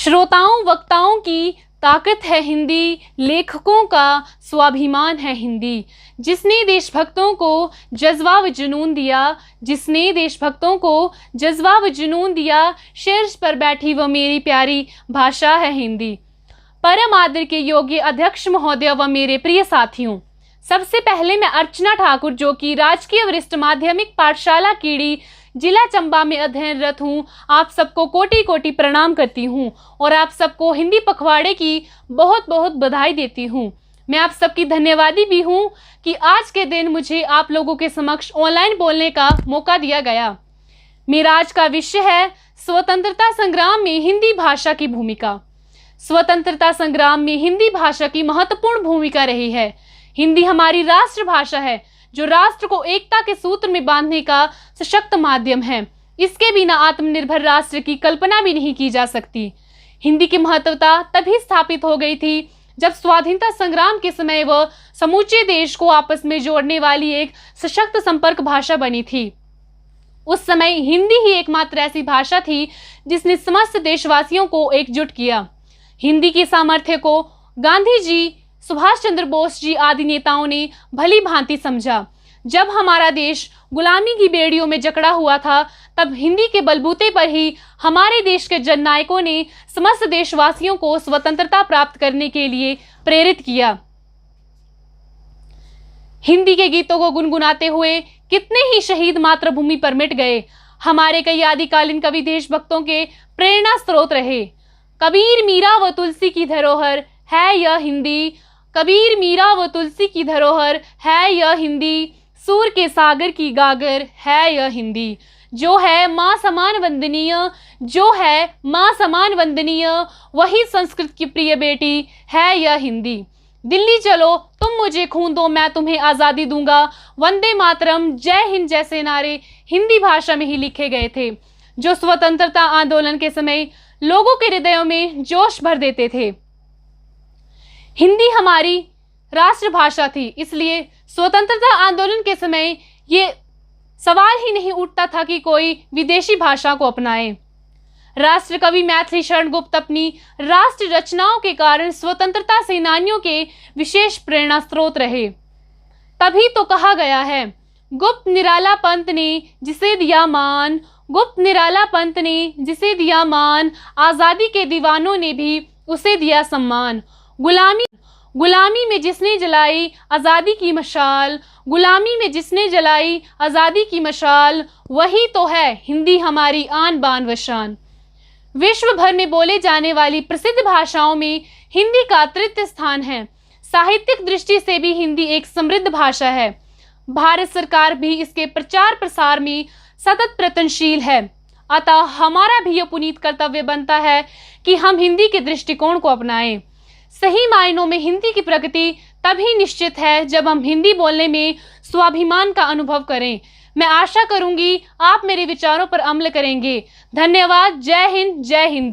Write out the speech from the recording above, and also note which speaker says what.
Speaker 1: श्रोताओं वक्ताओं की ताकत है हिंदी, लेखकों का स्वाभिमान है हिंदी। जिसने देशभक्तों को जज्बा व जुनून दिया, जिसने देशभक्तों को जज्बा व जुनून दिया, शीर्ष पर बैठी वो मेरी प्यारी भाषा है हिंदी। परम आदर के योग्य अध्यक्ष महोदय व मेरे प्रिय साथियों, सबसे पहले मैं अर्चना ठाकुर, जो कि राजकीय वरिष्ठ माध्यमिक पाठशाला कीड़ी, जिला चंबा में अध्ययनरत हूँ, आप सबको कोटि कोटि प्रणाम करती हूँ और आप सबको हिंदी पखवाड़े की बहुत बहुत बधाई देती हूँ। मैं आप सबकी धन्यवादी भी हूँ कि आज के दिन मुझे आप लोगों के समक्ष ऑनलाइन बोलने का मौका दिया गया। मेरा आज का विषय है स्वतंत्रता संग्राम में हिंदी भाषा की भूमिका। स्वतंत्रता संग्राम में हिंदी भाषा की महत्वपूर्ण भूमिका रही है। हिंदी हमारी राष्ट्रभाषा है, जो राष्ट्र को एकता के सूत्र में बांधने का सशक्त माध्यम है। इसके बिना आत्मनिर्भर राष्ट्र की कल्पना भी नहीं की जा सकती। हिंदी की महत्वता तभी स्थापित हो गई थी जब स्वाधीनता संग्राम के समय वह समूचे देश को आपस में जोड़ने वाली एक सशक्त संपर्क भाषा बनी थी। उस समय हिंदी ही एकमात्र ऐसी भाषा थी जिसने समस्त देशवासियों को एकजुट किया। हिंदी की सामर्थ्य को गांधी जी, सुभाष चंद्र बोस जी आदि नेताओं ने भली भांति समझा। जब हमारा देश गुलामी की बेड़ियों में जकड़ा हुआ था, तब हिंदी के बलबूते पर ही हमारे देश के जननायकों ने समस्त देशवासियों को स्वतंत्रता प्राप्त करने के लिए प्रेरित किया। हिंदी के गीतों को गुनगुनाते हुए कितने ही शहीद मातृभूमि पर मिट गए। हमारे कई आदिकालीन कवि देशभक्तों के प्रेरणा स्रोत रहे। कबीर, मीरा व तुलसी की धरोहर है यह हिंदी। कबीर, मीरा व तुलसी की धरोहर है यह हिंदी। सूर के सागर की गागर है यह हिंदी। जो है माँ समान वंदनीय, जो है माँ समान वंदनीय, वही संस्कृत की प्रिय बेटी है यह हिंदी। दिल्ली चलो तुम मुझे खून दो, मैं तुम्हें आज़ादी दूंगा। वंदे मातरम, जय हिंद जैसे नारे हिंदी भाषा में ही लिखे गए थे, जो स्वतंत्रता आंदोलन के समय लोगों के हृदयों में जोश भर देते थे। हिंदी हमारी राष्ट्रभाषा थी, इसलिए स्वतंत्रता आंदोलन के समय ये सवाल ही नहीं उठता था कि कोई विदेशी भाषा को अपनाए। राष्ट्र कवि मैथिली शरण गुप्त अपनी राष्ट्र रचनाओं के कारण स्वतंत्रता सेनानियों के विशेष प्रेरणा स्रोत रहे। तभी तो कहा गया है, गुप्त निराला पंत ने जिसे दिया मान, गुप्त निराला पंत ने जिसे दिया मान, आज़ादी के दीवानों ने भी उसे दिया सम्मान। गुलामी में जिसने जलाई आज़ादी की मशाल, गुलामी में जिसने जलाई आज़ादी की मशाल, वही तो है हिंदी हमारी आन बान व शान। विश्व भर में बोले जाने वाली प्रसिद्ध भाषाओं में हिंदी का तृतीय स्थान है। साहित्यिक दृष्टि से भी हिंदी एक समृद्ध भाषा है। भारत सरकार भी इसके प्रचार प्रसार में सतत प्रयत्नशील है। अतः हमारा भी यह पुनीत कर्तव्य बनता है कि हम हिंदी के दृष्टिकोण को अपनाएं। सही मायनों में हिंदी की प्रगति तभी निश्चित है जब हम हिंदी बोलने में स्वाभिमान का अनुभव करें। मैं आशा करूंगी आप मेरे विचारों पर अमल करेंगे। धन्यवाद। जय हिंद, जय हिंदी।